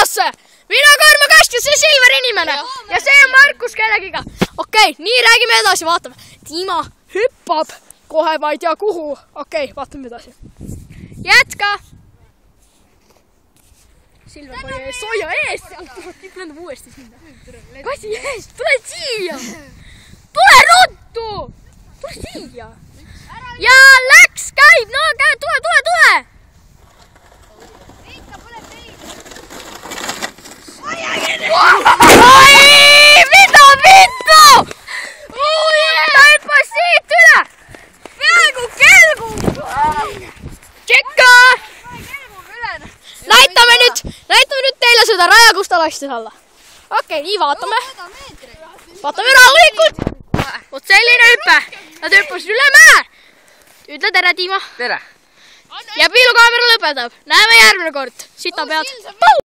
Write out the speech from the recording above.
videosse! Mina Karmo Kastus ja Silver inimene ja see on Markus kellegiga. Okei, nii räägime edasi, vaatame. Timo hüppab kohe ma ei tea kuhu. Okei, vaatame edasi. Jätka! Silver pani soja ees, sealt lendab uuesti sinna. Kasi ees, tule siia! Tule ruttu! Tule siia! Ja läks, käib, no käib, tule! Oi, mida vittu! Ta hüppas siit üle! Peaaegu kelgu! Tšekka! Näitame nüüd teile seda raja, kus ta lastis alla. Okei, nii vaatame. Vaatame rahulikult. Vot selline hüppe. Nad hüppasid üle mäe. Ütle tere, Timo. Tere. Ja piilukaamera lõpetab. Näeme järgmine kord. Sita pead.